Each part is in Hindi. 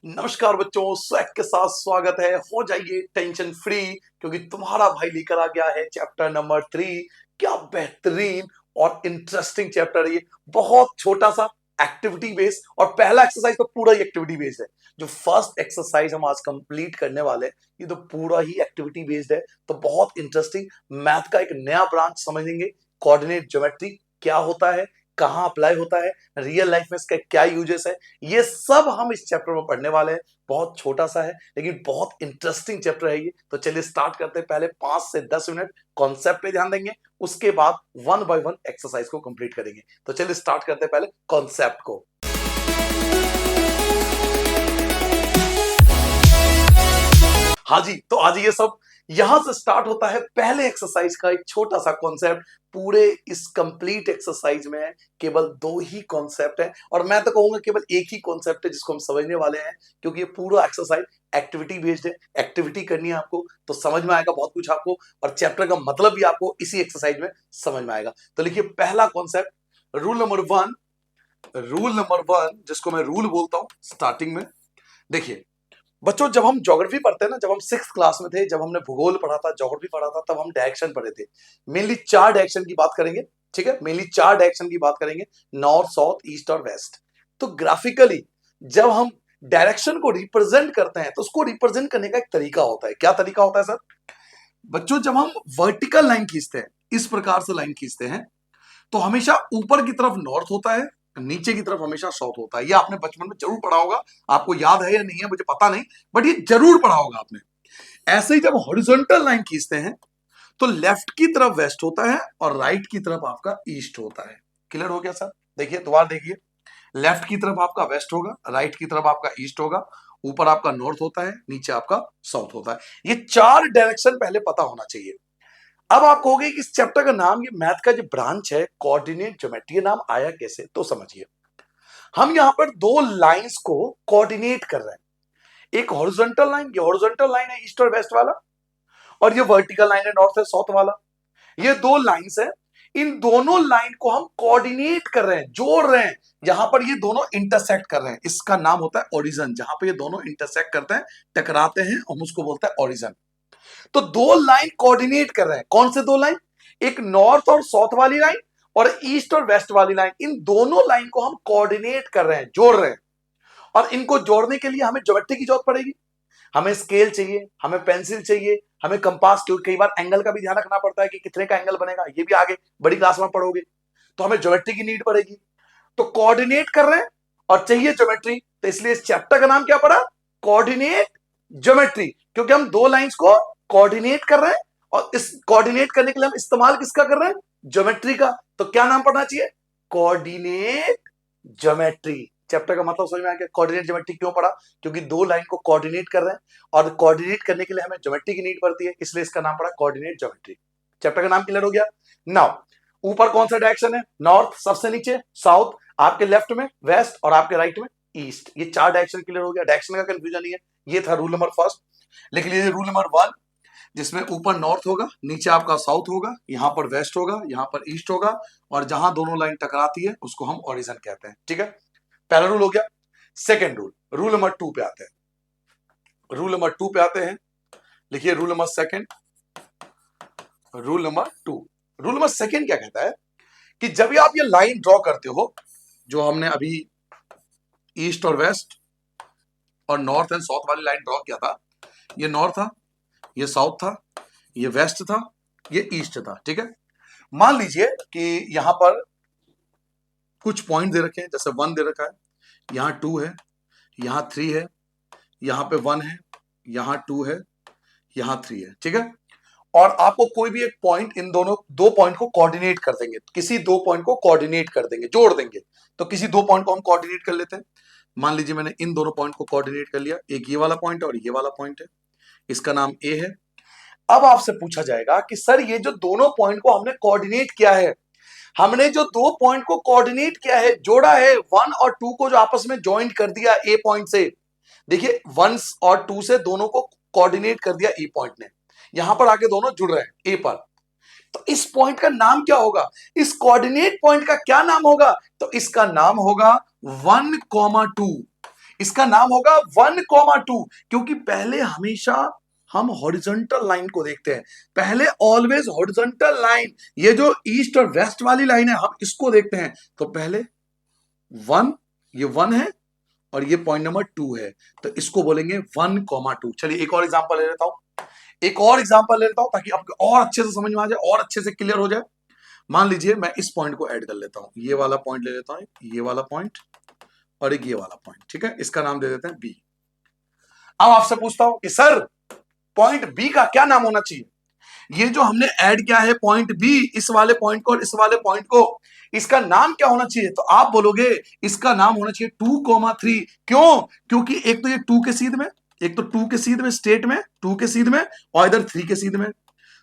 नमस्कार बच्चों, स्वैग के साथ स्वागत है। हो जाइए टेंशन फ्री क्योंकि तुम्हारा भाई लेकर आ गया है चैप्टर नंबर 3। क्या बेहतरीन और इंटरेस्टिंग चैप्टर है ये। बहुत छोटा सा एक्टिविटी बेस्ड और पहला एक्सरसाइज तो पूरा ही एक्टिविटी बेस्ड है। जो फर्स्ट एक्सरसाइज हम आज कंप्लीट करने वाले हैं ये तो पूरा ही एक्टिविटी बेस्ड है। तो बहुत इंटरेस्टिंग मैथ का एक नया ब्रांच समझेंगे। कोऑर्डिनेट ज्योमेट्री क्या होता है, कहाँ अप्लाई होता है, रियल लाइफ में इसका क्या यूजेस है, ये सब हम इस चैप्टर में पढ़ने वाले हैं। बहुत छोटा सा है लेकिन बहुत इंटरेस्टिंग चैप्टर है ये। तो चलिए स्टार्ट करते हैं। पहले 5 से 10 मिनट कॉन्सेप्ट पे ध्यान देंगे, उसके बाद वन बाय वन एक्सरसाइज को कंप्लीट करेंगे। तो चलिए स्टार्ट करते हैं पहले कॉन्सेप्ट को। हाँ जी, तो आज ये सब यहां से स्टार्ट होता है। पहले एक्सरसाइज का एक छोटा सा कॉन्सेप्ट। पूरे इस कंप्लीट एक्सरसाइज में केवल 2 ही कॉन्सेप्ट है और मैं तो कहूंगा केवल एक ही कॉन्सेप्ट है जिसको हम समझने वाले हैं, क्योंकि ये पूरा एक्सरसाइज एक्टिविटी बेस्ड है। एक्टिविटी करनी है आपको तो समझ में आएगा बहुत कुछ आपको, और चैप्टर का मतलब भी आपको इसी एक्सरसाइज में समझ में आएगा। तो लिखिए पहला कॉन्सेप्ट, रूल नंबर 1 जिसको मैं रूल बोलता हूं स्टार्टिंग में। देखिए बच्चों, जब हम ज्योग्राफी पढ़ते हैं ना, जब हम 6th क्लास में थे, जब हमने भूगोल पढ़ा था, ज्योग्राफी पढ़ा था, तब हम डायरेक्शन पढ़े थे। मेनली 4 डायरेक्शन की बात करेंगे। ठीक है, मेनली 4 डायरेक्शन की बात करेंगे, नॉर्थ, साउथ, ईस्ट और वेस्ट। तो ग्राफिकली जब हम डायरेक्शन को रिप्रेजेंट करते हैं तो उसको रिप्रेजेंट करने का एक तरीका होता है। क्या तरीका होता है सर? बच्चों, जब हम वर्टिकल लाइन खींचते हैं, इस प्रकार से लाइन खींचते हैं, तो हमेशा ऊपर की तरफ नॉर्थ होता है, नीचे की तरफ हमेशा साउथ होता है। ये आपने बचपन में जरूर पढ़ा होगा। आपको याद है या नहीं है मुझे पता नहीं, बट ये जरूर पढ़ा होगा आपने। ऐसे ही जब हॉरिजॉन्टल लाइन खींचते हैं तो लेफ्ट की तरफ वेस्ट होता है और राइट की तरफ आपका ईस्ट होता है। क्लियर हो गया सर? देखिए दोबारा देखिए, लेफ्ट की तरफ आपका वेस्ट होगा, राइट की तरफ आपका ईस्ट होगा, ऊपर आपका नॉर्थ होता है, नीचे आपका साउथ होता है। ये 4 डायरेक्शन पहले पता होना चाहिए। अब आप कहोगे कि इस चैप्टर का नाम, ये मैथ का जो ब्रांच है कोऑर्डिनेट ज्योमेट्री, ये नाम आया कैसे? तो समझिए, हम यहां पर 2 लाइंस को कोऑर्डिनेट कर रहे हैं। एक हॉरिजॉन्टल लाइन, ये हॉरिजॉन्टल लाइन है ईस्ट और वेस्ट वाला, और ये वर्टिकल लाइन है नॉर्थ और साउथ वाला। ये 2 लाइंस है, इन दोनों लाइन को हम कोऑर्डिनेट कर रहे हैं, जोड़ रहे हैं। यहां पर ये दोनों इंटरसेक्ट कर रहे हैं, इसका नाम होता है ओरिजन। जहां पर ये दोनों इंटरसेक्ट करते हैं, टकराते हैं, हम उसको बोलते हैं ओरिजन। तो 2 लाइन कोऑर्डिनेट कर रहे हैं। कौन से 2 लाइन? एक नॉर्थ और साउथ वाली लाइन और ईस्ट और वेस्ट वाली लाइन। इन दोनों लाइन को हम कोऑर्डिनेट कर रहे हैं, जोड़ रहे हैं। और इनको जोड़ने के लिए हमें ज्योमेट्री की जरूरत पड़ेगी। हमें स्केल चाहिए, हमें पेंसिल चाहिए, हमें कंपास, क्योंकि कई बार एंगल का भी ध्यान रखना पड़ता है कि कितने का एंगल बनेगा, ये भी आगे बड़ी क्लास में पढ़ोगे। तो हमें ज्योमेट्री की नीड पड़ेगी। तो कोऑर्डिनेट कर रहे हैं और चाहिए ज्योमेट्री, तो इसलिए इस चैप्टर का नाम क्या पड़ा? Coordinate geometry. क्योंकि हम 2 लाइंस को कोऑर्डिनेट कर रहे हैं और इस कोऑर्डिनेट करने के लिए हम इस्तेमाल किसका कर रहे हैं? ज्योमेट्री का। तो क्या नाम पढ़ना चाहिए? Coordinate geometry. चैप्टर का मतलब समझ में आ गया? कोऑर्डिनेट ज्योमेट्री क्यों पढ़ा? क्योंकि 2 लाइन को कोऑर्डिनेट कर रहे हैं और कोऑर्डिनेट करने के लिए हमें ज्योमेट्री की नीड पड़ती है, इसलिए इसका नाम पड़ा कोऑर्डिनेट ज्योमेट्री। चैप्टर का नाम क्लियर हो गया? नाउ ऊपर कौन सा डायरेक्शन है? नॉर्थ, सबसे नीचे साउथ, आपके लेफ्ट में वेस्ट और आपके राइट में ईस्ट। ये 4 डायरेक्शन क्लियर हो गया, डायरेक्शन का कंफ्यूजन नहीं है। ये था रूल नंबर फर्स्ट। लिख लीजिए रूल नंबर 1, जिसमें ऊपर नॉर्थ होगा, नीचे आपका साउथ होगा, यहां पर वेस्ट होगा, यहां पर ईस्ट होगा, और जहां दोनों लाइन टकराती है उसको हम ओरिजिन कहते हैं। ठीक है, पहला रूल हो गया। सेकेंड रूल, रूल नंबर 2 पे आते हैं। रूल नंबर 2 पे आते हैं। लिखिए rule number second, rule number 2। Rule number second क्या कहता है कि जब भी आप ये लाइन ड्रॉ करते हो, जो हमने अभी ईस्ट और वेस्ट और नॉर्थ एंड साउथ वाली लाइन ड्रॉ किया था, ये नॉर्थ था, ये साउथ था, ये वेस्ट था, ये ईस्ट था। ठीक है, मान लीजिए कि यहां पर कुछ पॉइंट दे रखे हैं, जैसे 1 दे रखा है, यहां 2 है, यहां 3 है, यहां पे 1 है, यहां 2 है, यहां 3 है। ठीक है, और आपको कोई भी एक पॉइंट, इन दोनों 2 पॉइंट को कोऑर्डिनेट कर देंगे, किसी 2 पॉइंट को कोऑर्डिनेट कर देंगे, जोड़ देंगे। तो किसी 2 पॉइंट को हम कोऑर्डिनेट कर लेते हैं। मान लीजिए मैंने इन दोनों पॉइंट को कोऑर्डिनेट कर लिया, एक ये वाला पॉइंट और ये वाला पॉइंट है, इसका नाम ए है। अब आपसे पूछा जाएगा कि सर ये जो दोनों पॉइंट को हमने कोऑर्डिनेट किया है, हमने जो 2 पॉइंट को कोऑर्डिनेट किया है, जोड़ा है, 1 और 2 को जो आपस में ज्वाइंट कर दिया ए पॉइंट से। देखिए 1 और 2 से दोनों को कोऑर्डिनेट कर दिया ए पॉइंट ने, यहां पर आके दोनों जुड़ रहे हैं ए पर। तो इस पॉइंट का नाम क्या होगा? इस कोऑर्डिनेट पॉइंट का क्या नाम होगा? तो इसका नाम होगा 1, 2। इसका नाम होगा 1,2, क्योंकि पहले हमेशा हम हॉरिजॉन्टल लाइन को देखते हैं, पहले ऑलवेज हॉरिजॉन्टल लाइन, ये जो ईस्ट और वेस्ट वाली लाइन है हम इसको देखते हैं। तो पहले 1, ये 1 है और ये पॉइंट नंबर 2 है, तो इसको बोलेंगे 1,2। चलिए एक और एग्जांपल ले लेता हूं, एक और एग्जांपल ले लेता हूं ताकि आपको और अच्छे से समझ में आ जाए और अच्छे से क्लियर हो जाए। मान लीजिए मैं इस पॉइंट को ऐड कर लेता हूं, ये वाला पॉइंट ले लेता हूं, ये वाला पॉइंट और एक ये वाला पॉइंट, ठीक है, इसका नाम दे देते हैं बी। अब आपसे पूछता हूं कि सर पॉइंट बी का क्या नाम होना चाहिए? ये जो हमने ऐड किया है पॉइंट बी, इस वाले पॉइंट को और इस वाले पॉइंट को, इसका नाम क्या होना चाहिए? तो आप बोलोगे इसका नाम होना चाहिए 2,3। क्यों? क्योंकि एक तो ये 2 के सीध में, एक तो 2 के सीध में स्टेट में, 2 के सीध में और इधर 3 के सीध में,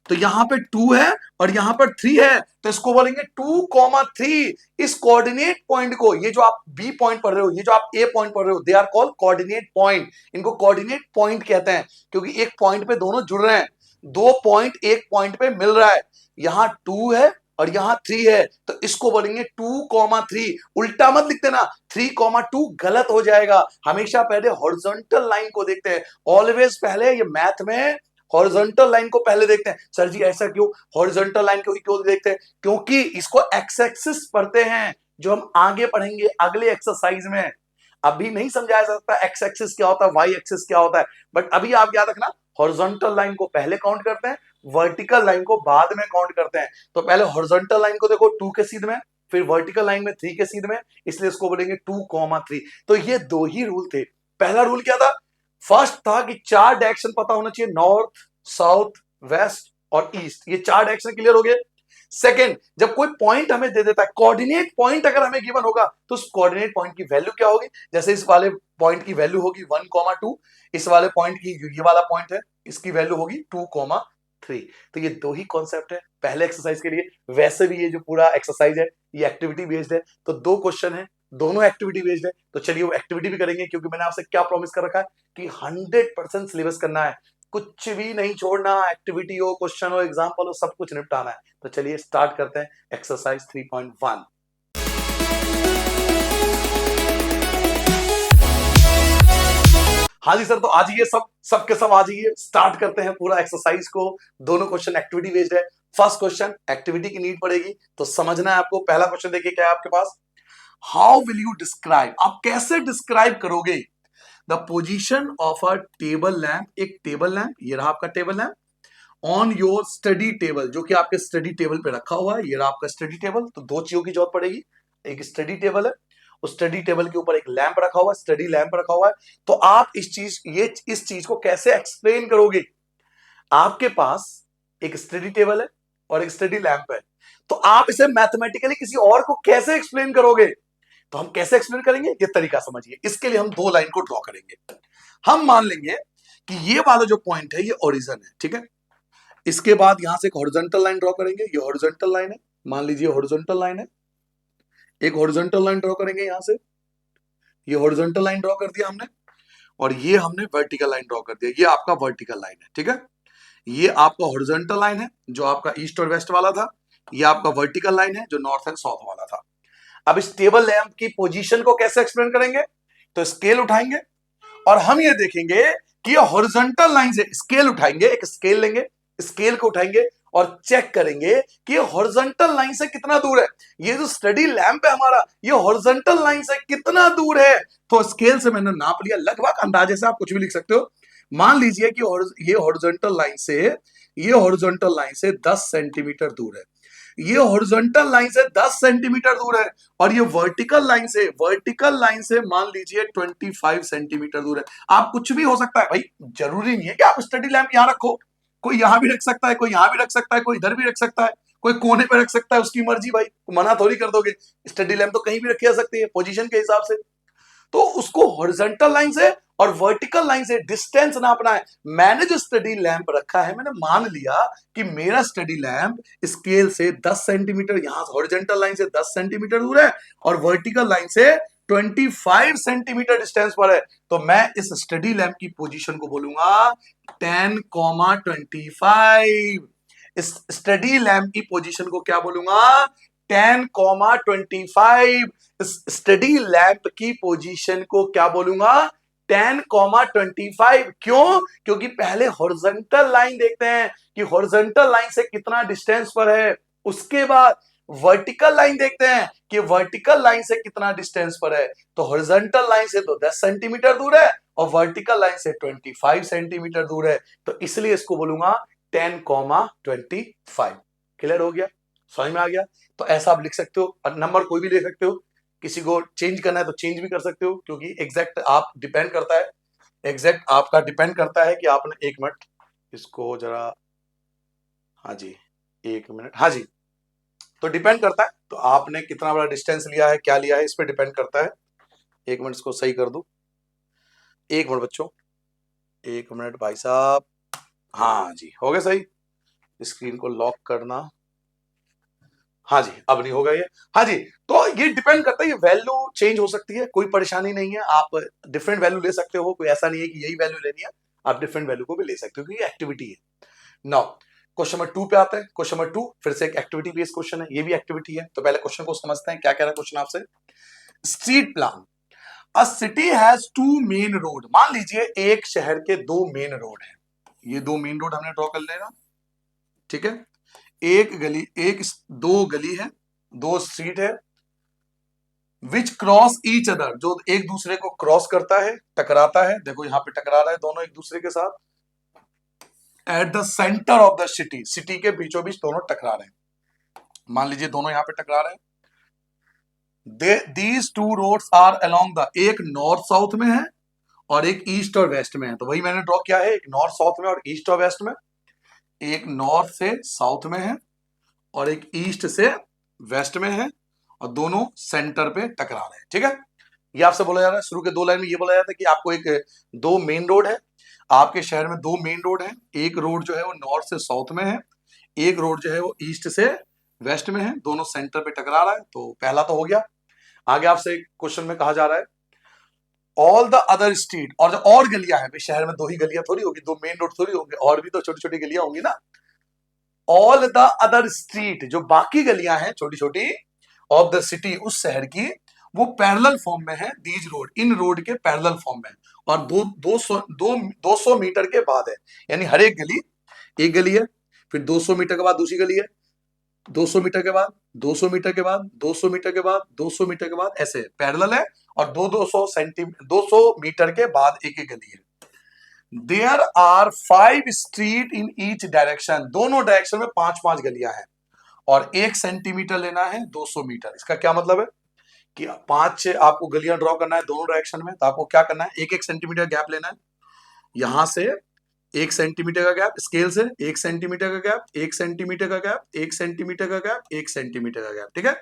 तो यहां पे 2 है और यहां पर 3 है, तो इसको बोलेंगे 2,3। इस कोऑर्डिनेट पॉइंट को, ये जो आप बी पॉइंट पढ़ रहे हो, ये जो आप ए पॉइंट पढ़ रहे हो, they are called coordinate point. इनको कोऑर्डिनेट पॉइंट कहते हैं क्योंकि एक पॉइंट पे दोनों जुड़ रहे हैं, दो पॉइंट एक पॉइंट पे मिल रहा है, यहां 2 है और यहां 3 है, तो इसको बोलेंगे 2,3। उल्टा मत लिख देना, 3,2 गलत हो जाएगा। हमेशा पहले हॉरिजॉन्टल लाइन को देखते हैं, ऑलवेज पहले, ये मैथ में हॉरिजॉन्टल लाइन को पहले देखते हैं। सर जी ऐसा क्यों? हॉरिजॉन्टल लाइन को ही क्यों देखते हैं? क्योंकि इसको एक्स एक्सिस पढ़ते हैं, जो हम आगे पढ़ेंगे अगले एक्सरसाइज में। अभी नहीं समझाया जा सकता एक्स एक्सिस क्या होता है, वाई एक्सिस क्या होता है, बट अभी आप याद रखना हॉरिजॉन्टल लाइन को पहले काउंट करते हैं, वर्टिकल लाइन को बाद में काउंट करते हैं। तो पहले हॉरिजॉन्टल लाइन को देखो 2 के सीध में, फिर वर्टिकल लाइन में 3 के सीध में, इसलिए इसको बोलेंगे 2,3। तो ये दो ही रूल थे। पहला रूल क्या था? फर्स्ट था कि 4 डायरेक्शन पता होना चाहिए, नॉर्थ, साउथ, वेस्ट और ईस्ट, ये 4 डायरेक्शन क्लियर हो गए। सेकंड, जब कोई पॉइंट हमें दे देता है, कोऑर्डिनेट पॉइंट अगर हमें गिवन होगा तो उस कोऑर्डिनेट पॉइंट की वैल्यू क्या होगी? जैसे इस वाले पॉइंट की वैल्यू होगी 1,2, इस वाले पॉइंट की, ये वाला पॉइंट है, इसकी वैल्यू होगी 2,3। तो ये दो ही कॉन्सेप्ट है पहले एक्सरसाइज के लिए। वैसे भी ये जो पूरा एक्सरसाइज है ये एक्टिविटी बेस्ड है, तो 2 क्वेश्चन है, दोनों एक्टिविटी बेस्ड है, तो चलिए वो एक्टिविटी भी करेंगे, क्योंकि मैंने आपसे क्या प्रॉमिस कर रखा है कि 100% सिलेबस करना है, कुछ भी नहीं छोड़ना, एक्टिविटी हो, क्वेश्चन हो, एग्जाम्पल हो, सब कुछ निपटाना है। तो चलिए स्टार्ट करते हैं एक्सरसाइज 3.1। हाँ जी सर, तो आ जाइए सबके सब आ जाइए, स्टार्ट करते हैं पूरा एक्सरसाइज को। दोनों क्वेश्चन एक्टिविटी बेस्ड है। फर्स्ट क्वेश्चन एक्टिविटी की नीड पड़ेगी तो समझना है आपको। पहला क्वेश्चन देखिए क्या है आपके पास, हाउ विल यू डिस्क्राइब, आप कैसे डिस्क्राइब करोगे the position of a table lamp, एक टेबल लैंप, ये रहा आपका table lamp, on your study table, जो कि आपके स्टडी टेबल पे रखा हुआ है, ये रहा आपका स्टडी टेबल। तो दो चीजों की जरूरत पड़ेगी, एक स्टडी टेबल है, उस स्टडी टेबल के ऊपर एक लैंप रखा हुआ है, स्टडी लैंप रखा हुआ है। तो आप इस चीज को कैसे एक्सप्लेन करोगे? आपके पास एक स्टडी टेबल है और एक स्टडी लैंप है, तो आप इसे मैथमेटिकली किसी और को कैसे एक्सप्लेन करोगे? तो हम कैसे एक्सप्लेन करेंगे, ये तरीका समझिए। इसके लिए हम दो लाइन को ड्रॉ करेंगे। हम मान लेंगे कि ये वाला जो पॉइंट है ये ओरिजिन है, ठीक है। इसके बाद यहां से एक हॉरिजॉन्टल लाइन ड्रॉ करेंगे, ये हॉरिजॉन्टल लाइन है, मान लीजिए हॉरिजॉन्टल लाइन है, एक हॉरिजॉन्टल लाइन ड्रॉ करेंगे यहां से, ये हॉरिजॉन्टल लाइन ड्रॉ कर दिया हमने, और ये हमने वर्टिकल लाइन ड्रॉ कर दिया, ये आपका वर्टिकल लाइन है, ठीक है। ये आपका हॉरिजॉन्टल लाइन है जो आपका ईस्ट और वेस्ट वाला था, ये आपका वर्टिकल लाइन है जो नॉर्थ एंड साउथ वाला था। अब इस टेबल लैंप की पोजीशन को कैसे एक्सप्लेन करेंगे? तो स्केल उठाएंगे और हम ये देखेंगे कि ये हॉरिजॉन्टल लाइन से, स्केल उठाएंगे, एक स्केल लेंगे, स्केल को उठाएंगे और चेक करेंगे कि ये हॉरिजॉन्टल लाइन से कितना दूर है। ये जो स्टडी लैंप है हमारा, ये हॉरिजॉन्टल लाइन से कितना दूर है? तो स्केल से मैंने नाप लिया, लगभग अंदाजे से आप कुछ भी लिख सकते हो। मान लीजिए कि ये हॉरिजॉन्टल लाइन से, ये हॉरिजॉन्टल लाइन से 10 सेंटीमीटर दूर है, ये हॉरिजॉन्टल लाइन से 10 सेंटीमीटर दूर है, और ये वर्टिकल लाइन से मान लीजिए 25 सेंटीमीटर दूर है। आप कुछ भी हो सकता है भाई, जरूरी नहीं है कि आप स्टडी लैंप यहां रखो, कोई यहां भी रख सकता है, कोई यहां भी रख सकता है, कोई इधर भी रख सकता है, कोई कोने पे रख सकता है, उसकी मर्जी भाई, मना थोड़ी कर दोगे। स्टडी लैंप तो कहीं भी रखी जा सकती है पोजीशन के हिसाब से। तो उसको हॉरिजॉन्टल लाइन से और वर्टिकल लाइन से डिस्टेंस नापना है। मैंने जो स्टडी लैंप रखा है, मैंने मान लिया कि मेरा स्टडी लैंप स्केल से 10 सेंटीमीटर, यहां हॉरिजॉन्टल लाइन से 10 सेंटीमीटर दूर है और वर्टिकल लाइन से 25 सेंटीमीटर डिस्टेंस पर है। तो मैं इस स्टडी लैंप की पोजीशन को बोलूंगा 10,25। इस स्टडी लैंप की पोजीशन को क्या बोलूंगा? 10,25। स्टडी लैंप की पोजीशन को क्या बोलूंगा? 10,25। क्यों? क्योंकि पहले हॉरिजॉन्टल लाइन देखते हैं कि हॉरिजॉन्टल लाइन से कितना डिस्टेंस पर है, उसके बाद वर्टिकल लाइन देखते हैं कि वर्टिकल लाइन से कितना डिस्टेंस पर है। तो हॉरिजॉन्टल लाइन से तो 10 सेंटीमीटर दूर है और वर्टिकल लाइन से 25 सेंटीमीटर दूर है, तो इसलिए इसको बोलूंगा 10,25। क्लियर हो गया? समझ में आ गया? तो ऐसा आप लिख सकते हो और नंबर कोई भी ले सकते हो, किसी को चेंज करना है तो चेंज भी कर सकते हो, क्योंकि एग्जैक्ट आप डिपेंड करता है, एग्जैक्ट आपका डिपेंड करता है कि आपने, एक मिनट इसको जरा, हाँ जी, एक मिनट, हाँ जी, तो डिपेंड करता है, तो आपने कितना बड़ा डिस्टेंस लिया है, क्या लिया है, इस पर डिपेंड करता है। एक मिनट इसको सही कर दूं, एक मिनट बच्चों, एक मिनट भाई साहब, हाँ जी हो गया सही। स्क्रीन को लॉक करना, हाँ जी अब नहीं होगा ये, हाँ जी। तो ये डिपेंड करता है, ये वैल्यू चेंज हो सकती है, कोई परेशानी नहीं है, आप डिफरेंट वैल्यू ले सकते हो, कोई ऐसा नहीं है कि यही वैल्यू लेनी है, आप डिफरेंट वैल्यू को भी ले सकते हो क्योंकि एक्टिविटी है। नाउ क्वेश्चन नंबर 2 पे आते हैं। क्वेश्चन नंबर 2 फिर से एक एक्टिविटी बेस्ड क्वेश्चन है, ये भी एक्टिविटी है। तो पहले क्वेश्चन को समझते हैं, क्या कह रहा है क्वेश्चन आपसे। Street plan, a city has 2 main road. मान लीजिए एक शहर के 2 मेन रोड है, ये 2 मेन रोड हमने ड्रॉ कर लेगा, ठीक है। एक गली, एक, 2 गली है, 2 स्ट्रीट है, विच क्रॉस ईच अदर, जो एक दूसरे को क्रॉस करता है, टकराता है, देखो यहां पे टकरा रहा है दोनों एक दूसरे के साथ। At the centre of the city, city के बीचों बीच दोनों टकरा रहे हैं, मान लीजिए दोनों यहां पे टकरा रहे हैं। These 2 roads are along the, एक नॉर्थ साउथ में है और एक ईस्ट और वेस्ट में है, तो वही मैंने ड्रॉ किया है, एक नॉर्थ साउथ में और ईस्ट और वेस्ट में, एक नॉर्थ से साउथ में है और एक ईस्ट से वेस्ट में है, और दोनों सेंटर पे टकरा रहे हैं, ठीक है। ये आपसे बोला जा रहा है, शुरू के 2 लाइन में ये बोला जाता है कि आपको एक 2 मेन रोड है, आपके शहर में 2 मेन रोड है, एक रोड जो है वो नॉर्थ से साउथ में है, एक रोड जो है वो ईस्ट से वेस्ट में है, दोनों सेंटर पे टकरा रहा है, तो पहला तो हो गया। आगे आपसे क्वेश्चन में कहा जा रहा है ऑल द अदर स्ट्रीट, और जो और गलियां हैं, शहर में 2 ही गलियां थोड़ी होगी, 2 मेन रोड थोड़ी होंगे, और भी तो छोटी छोटी गलियां होंगी ना। ऑल द अदर स्ट्रीट, जो बाकी गलियां हैं छोटी छोटी ऑफ द सिटी, उस शहर की, वो पैरेलल फॉर्म में है दीज रोड, इन रोड के पैरेलल फॉर्म में, और 200 मीटर के बाद है, यानी हर एक गली, एक गली है, फिर 200 मीटर के बाद दूसरी गली है, 200 मीटर के बाद, 200 मीटर के बाद, 200 मीटर के बाद, 200 मीटर के बाद, ऐसे पैरेलल है, और 200 मीटर के बाद एक एक गली है। There are 5 street in each direction, दोनों डायरेक्शन में 5-5 गलियां हैं, और 1 सेंटीमीटर लेना है 200 मीटर। इसका क्या मतलब है कि 5 आपको गलियां ड्रॉ करना है दोनों डायरेक्शन में, तो आपको क्या करना है, 1-1 सेंटीमीटर गैप लेना है, यहां से 1 सेंटीमीटर का गैप, स्केल से 1 सेंटीमीटर का गैप, 1 सेंटीमीटर का गैप, 1 सेंटीमीटर का गैप, 1 सेंटीमीटर का गैप, ठीक है।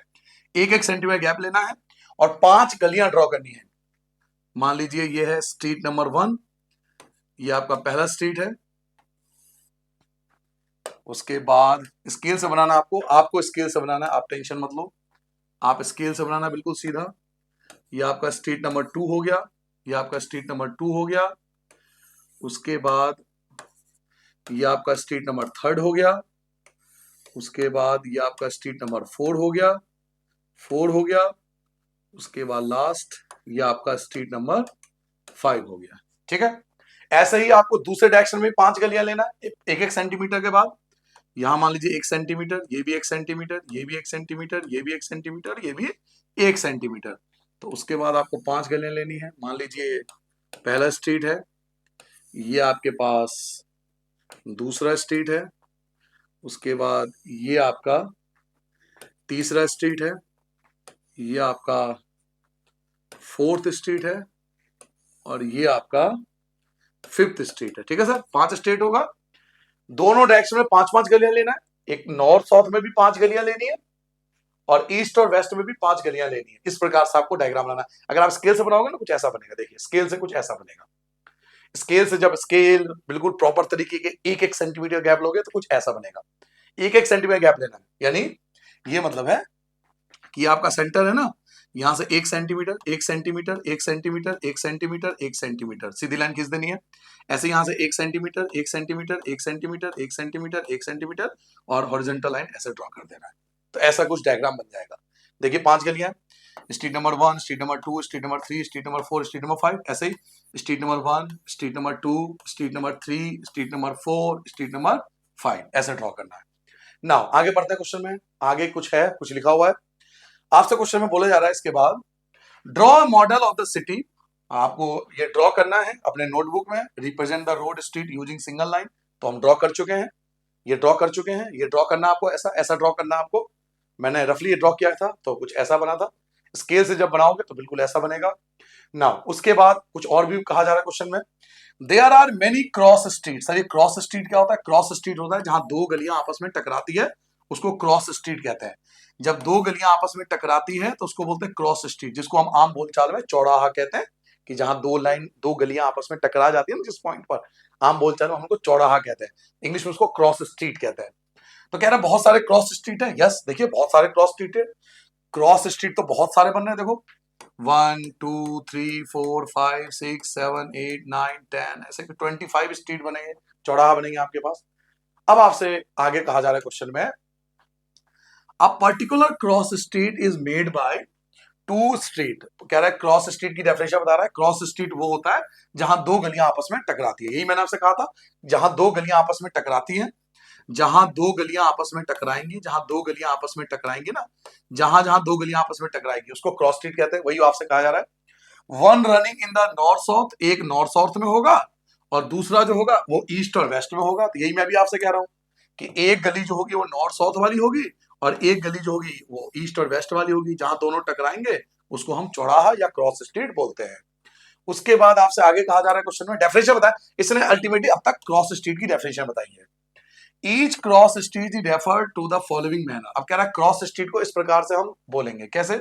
1-1 सेंटीमीटर गैप लेना है और 5 गलियां ड्रॉ करनी है। मान लीजिए ये है स्ट्रीट नंबर 1, ये आपका पहला स्ट्रीट है, उसके बाद स्केल से बनाना, आपको स्केल से बनाना है, आप टेंशन मत लो, आप स्केल से बनाना बिल्कुल सीधा। ये आपका स्ट्रीट नंबर 2 हो गया, ये आपका स्ट्रीट नंबर 2 हो गया, उसके बाद ये आपका स्ट्रीट नंबर 3 हो गया, उसके बाद ये आपका स्ट्रीट नंबर 4 हो गया, 4 हो गया, उसके बाद लास्ट ये आपका स्ट्रीट नंबर 5 हो गया, ठीक है। ऐसे ही आपको दूसरे डायरेक्शन में 5 गलियां लेना है, 1-1 सेंटीमीटर के बाद, यहां मान लीजिए 1 सेंटीमीटर, ये भी 1 सेंटीमीटर, ये भी 1 सेंटीमीटर, ये भी 1 सेंटीमीटर, ये भी 1 सेंटीमीटर, तो उसके बाद आपको 5 गलियां लेनी है। मान लीजिए पहला स्ट्रीट है, ये आपके पास दूसरा स्ट्रीट है, उसके बाद ये आपका तीसरा स्ट्रीट है, ये आपका 4th स्ट्रीट है, और ये आपका 5th स्ट्रीट है, ठीक है सर। 5 स्ट्रीट होगा, दोनों डायरेक्शन में 5-5 गलियां लेना है, एक नॉर्थ साउथ में भी 5 गलियां लेनी है, और ईस्ट और वेस्ट में भी 5 गलियां लेनी है। इस प्रकार से आपको डायग्राम बनाना है। अगर आप स्केल से बनाओगे ना, कुछ ऐसा बनेगा, देखिए स्केल से कुछ ऐसा बनेगा। स्केल से जब स्केल बिल्कुल प्रॉपर तरीके के 1-1 सेंटीमीटर गैप लोगे तो कुछ ऐसा बनेगा, 1-1 सेंटीमीटर गैप लेना है, यानी ये मतलब है कि आपका सेंटर है ना, यहां से 1 centimetre, 1 centimetre, 1 centimetre, 1 centimetre, 1 centimetre, सीधी लाइन खींच देनी है। ऐसे यहां से 1 centimetre, 1 centimetre, 1 centimetre, 1 centimetre, 1 centimetre, और हॉरिजॉन्टल लाइन ऐसे ड्रॉ कर देना है, तो ऐसा कुछ डायग्राम बन जाएगा। देखिए 5 गलियां, street number 1, street number 2, street number 3, street number 4, street number 5, ऐसे ही street number 1, street number 2, street number 3, street number 4, street number 5, ऐसे ड्रॉ करना है। नाउ आगे बढ़ते हैं क्वेश्चन में। आगे कुछ है, कुछ लिखा हुआ है आपसे क्वेश्चन में बोला जा रहा है इसके बाद draw model of the city. आपको ये ड्रॉ करना है अपने नोटबुक में, represent the road street using single line. तो हम ड्रॉ कर चुके हैं, ये ड्रॉ कर चुके हैं। ये ड्रॉ करना आपको ऐसा, ऐसा ड्रॉ करना आपको। मैंने रफली ये ड्रॉ किया था तो कुछ ऐसा बना था। स्केल से जब बनाओगे तो बिल्कुल ऐसा बनेगा। नाउ उसके बाद कुछ और भी कहा जा रहा है क्वेश्चन में, there are many cross street. Sir ये क्रॉस स्ट्रीट क्या होता है? क्रॉस स्ट्रीट होता है जहां दो गलियां आपस में टकराती है, उसको क्रॉस स्ट्रीट कहते हैं। जब दो गलियां आपस में टकराती है तो उसको बोलते हैं क्रॉस स्ट्रीट, जिसको हम आम बोलचाल में चौराहा कहते हैं। कि जहां दो गलियां आपस में टकरा जाती है ना जिस पॉइंट पर, आम बोलचाल में हम उनको चौराहा कहते हैं, इंग्लिश में उसको क्रॉस स्ट्रीट कहते हैं। तो कह रहा है बहुत सारे क्रॉस स्ट्रीट है। यस, देखिए बहुत सारे क्रॉस स्ट्रीट है। क्रॉस स्ट्रीट तो बहुत सारे बन रहे हैं, देखो 1 2 3 4 5 6 7 8 9 10, ऐसे 25 स्ट्रीट बनेंगे, चौराहा बनेंगे आपके पास। अब आपसे आगे कहा जा रहा है क्वेश्चन में, a particular cross street is made by two street. तो कह रहा है क्रॉस स्ट्रीट की डेफिनेशन बता रहा है। क्रॉस स्ट्रीट वो होता है जहां दो गलियां आपस में टकराती है। यही मैंने आपसे कहा था, जहां दो गलियां आपस में टकराती हैं, जहां दो गलियां आपस में टकराएंगी, जहां दो गलियां आपस में टकराएंगी ना, जहां जहां दो गलियां आपस में टकराएंगी उसको क्रॉस स्ट्रीट कहते हैं। वही आपसे कहा जा रहा है। One running in the north south, एक नॉर्थ साउथ में होगा और दूसरा जो होगा वो ईस्ट और वेस्ट में होगा। तो यही मैं भी आपसे कह रहा हूं कि एक गली जो होगी वो नॉर्थ साउथ वाली होगी और एक गली जो होगी वो ईस्ट और वेस्ट वाली होगी। जहां दोनों टकराएंगे उसको हम चौराहा या क्रॉस स्ट्रीट बोलते हैं। उसके बाद आपसे आगे कहा जा रहा है क्वेश्चन में, डेफिनेशन बताया इसने अल्टीमेटली अब तक क्रॉस स्ट्रीट की डेफिनेशन बताई है। Each cross street is refer to the following manner. अब कह रहा है क्रॉस स्ट्रीट को इस प्रकार से हम बोलेंगे, कैसे?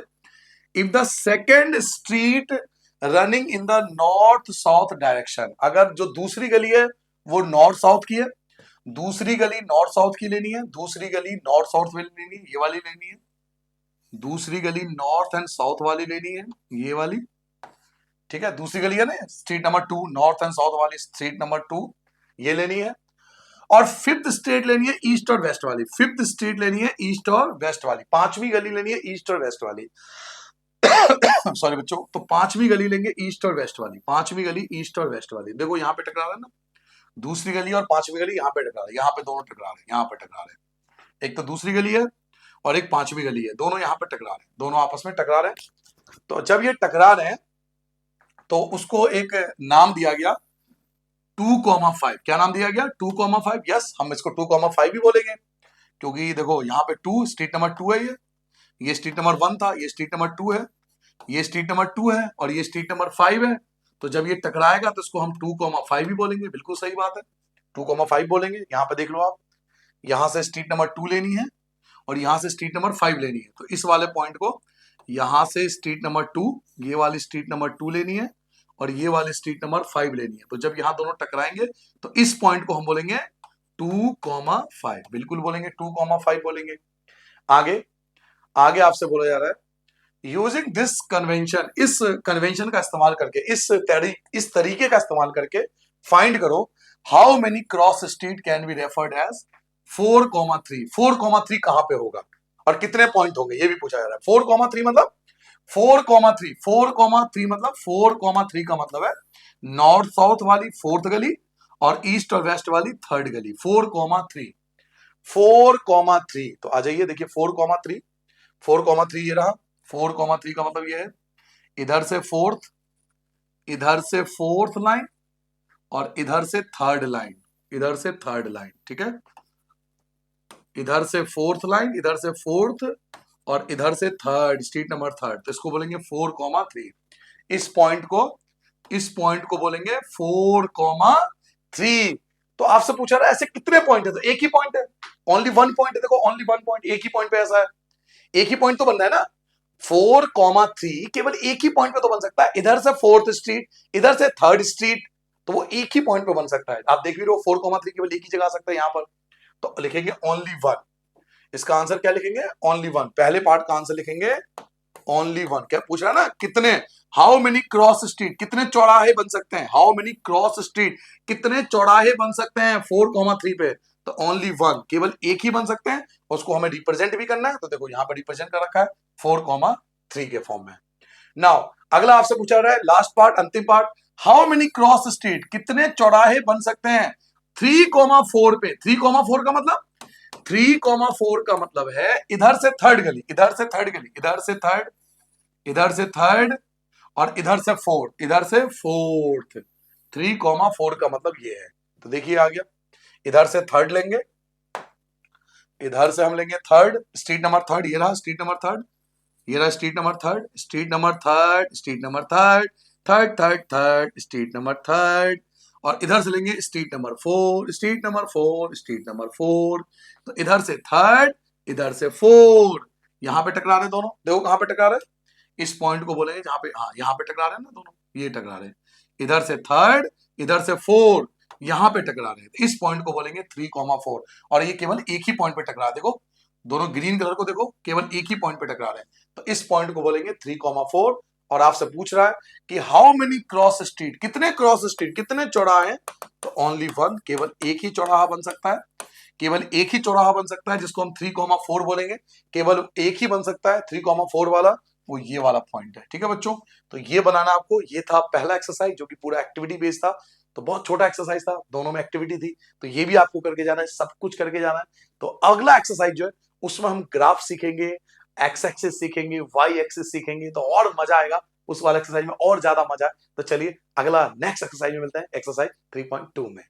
If the second street running in the north south direction, अगर जो दूसरी गली है वो नॉर्थ साउथ की है, दूसरी गली नॉर्थ साउथ की लेनी है, दूसरी गली नॉर्थ साउथ वाली लेनी है, ये वाली लेनी है, दूसरी गली नॉर्थ एंड साउथ वाली लेनी है, ये वाली, ठीक है। दूसरी गली है ना street number 2, north and south वाली स्ट्रीट नंबर 2 ये लेनी है। और फिफ्थ स्ट्रीट लेनी है ईस्ट और वेस्ट वाली, फिफ्थ स्ट्रीट लेनी है ईस्ट और वेस्ट वाली, पांचवी गली लेनी है ईस्ट और वेस्ट वाली। सॉरी बच्चों, तो पांचवी गली लेंगे ईस्ट और वेस्ट वाली, पांचवी गली ईस्ट और वेस्ट वाली। देखो यहाँ पे टकरा रहा है ना, दूसरी गली और पांचवी गली यहाँ पे टकरा रहे हैं, यहाँ पे दोनों टकरा रहे हैं, यहाँ पे टकरा रहे हैं। एक तो दूसरी गली है और एक पांचवी गली है, दोनों यहाँ पे टकरा रहे हैं, दोनों आपस में टकरा रहे हैं। तो जब ये टकरा रहे हैं तो उसको एक नाम दिया गया 2,5। क्या नाम दिया गया? 2,5। यस, हम इसको 2,5 भी बोलेंगे क्योंकि देखो यहाँ पे 2 स्ट्रीट नंबर 2 है, ये स्ट्रीट नंबर 1 था, ये स्ट्रीट नंबर 2 है, ये स्ट्रीट नंबर 2 है और ये स्ट्रीट नंबर 5 है। तो जब ये टकराएगा तो इसको हम 2,5 भी बोलेंगे। बिल्कुल सही बात है, 2,5 बोलेंगे। यहाँ पे देख लो आप, यहाँ से स्ट्रीट नंबर 2 लेनी है और यहाँ से स्ट्रीट नंबर 5 लेनी है। तो इस वाले पॉइंट को यहाँ से स्ट्रीट नंबर 2, ये वाली स्ट्रीट नंबर 2 लेनी है और ये वाली स्ट्रीट नंबर 5 लेनी है। तो जब यहाँ दोनों टकराएंगे तो इस पॉइंट को हम बोलेंगे 2,5, बिल्कुल बोलेंगे 2,5 बोलेंगे। आगे आगे आपसे बोला जा रहा है यूजिंग दिस कन्वेंशन, इस कन्वेंशन का इस्तेमाल करके, इस तरीके का इस्तेमाल करके फाइंड करो how many cross street can be referred as 4,3। 4,3 कहां पे होगा और कितने पॉइंट होंगे ये भी पूछा जा रहा है। 4,3 मतलब 4,3, 4,3 मतलब 4,3 का मतलब है नॉर्थ साउथ वाली फोर्थ गली और ईस्ट और वेस्ट वाली थर्ड गली। 4,3, 4,3। तो आ जाइए देखिए 4,3, 4,3 ये रहा। 4,3 का मतलब ये है इधर से फोर्थ, इधर से फोर्थ लाइन और इधर से थर्ड लाइन, इधर से थर्ड लाइन, ठीक है। इधर से फोर्थ लाइन, इधर से फोर्थ और इधर से थर्ड, स्ट्रीट नंबर थर्ड। तो इसको बोलेंगे 4,3। इस पॉइंट को बोलेंगे 4,3। तो आपसे पूछा रहा है ऐसे कितने पॉइंट है? तो एक ही पॉइंट है, ओनली वन पॉइंट है। देखो ओनली वन पॉइंट, एक ही पॉइंट पे ऐसा है, एक ही पॉइंट तो बन रहा है ना। 4,3 केवल एक ही पॉइंट पे तो बन सकता है, इधर से फोर्थ स्ट्रीट, इधर से थर्ड स्ट्रीट, तो वो एक ही पॉइंट पे बन सकता है। आप देख भी रहे हो 4,3 केवल एक ही जगह आ सकता है यहां पर। तो लिखेंगे ओनली वन। इसका आंसर क्या लिखेंगे? Only one. पहले पार्ट का आंसर लिखेंगे ओनली वन। क्या पूछ रहा है ना, कितने? हाउ मेनी क्रॉस स्ट्रीट, कितने चौराहे बन सकते हैं, हाउ मेनी क्रॉस स्ट्रीट, कितने चौराहे बन सकते हैं 4,3 पे, तो ओनली वन, केवल एक ही बन सकते हैं, उसको हमें रिप्रेजेंट भी करना है, तो देखो यहां पर रिप्रेजेंट कर रखा है 4,3 के फॉर्म में। नाउ अगला आपसे पूछा रहा है लास्ट पार्ट, अंतिम part, how many cross street, कितने चौराहे बन सकते हैं 3,4 पे। 3,4 का मतलब, 3,4 का मतलब है इधर से थर्ड गली, इधर से थर्ड गली, इधर से थर्ड, इधर से थर्ड, और इधर से फोर्थ, इधर से फोर्थ। 3,4 का मतलब ये है। तो देखिए आ गया, इधर से थर्ड लेंगे, इधर से हम लेंगे थर्ड, स्ट्रीट नंबर थर्ड, ये रहा स्ट्रीट नंबर थर्ड, ये रहा street number third, street number third, street number third, third third third, street number third, और इधर से लेंगे street number four, street number four, street number four. तो इधर से थर्ड, इधर से फोर, यहां पे टकरा रहे दोनों, देखो कहां पे टकरा रहे, इस पॉइंट को बोलेंगे जहां पे, हाँ यहाँ पे टकरा रहे हैं ना दोनों, ये टकरा रहे हैं, इधर से थर्ड, इधर से फोर, यहां पे टकरा रहे हैं, तो इस पॉइंट को बोलेंगे 3,4, और ये केवल एक ही पॉइंट पे टकरा, देखो दोनों ग्रीन कलर को देखो, केवल एक ही पॉइंट पे टकरा रहे हैं, तो इस पॉइंट को बोलेंगे 3,4। और आपसे पूछ रहा है कि हाउ मेनी क्रॉस स्ट्रीट, कितने क्रॉस स्ट्रीट, कितने चौराहे हैं, तो ओनली वन, केवल एक ही चौराहा बन सकता है, केवल एक ही चौराहा बन सकता है जिसको हम 3,4 बोलेंगे, केवल एक ही बन सकता है 3,4 वाला, वो ये वाला पॉइंट है। ठीक है बच्चों, तो ये बनाना आपको, ये था पहला एक्सरसाइज जो कि पूरा एक्टिविटी बेस्ड था, तो बहुत छोटा एक्सरसाइज था, दोनों में एक्टिविटी थी, तो ये भी आपको करके जाना है, सब कुछ करके जाना है। तो अगला एक्सरसाइज जो है उसमें हम ग्राफ सीखेंगे, एक्स एक्सिस सीखेंगे, वाई एक्सिस सीखेंगे, तो और मजा आएगा उस वाले एक्सरसाइज में, और ज्यादा मजा है। तो चलिए अगला नेक्स्ट एक्सरसाइज में मिलते हैं, एक्सरसाइज 3.2 में।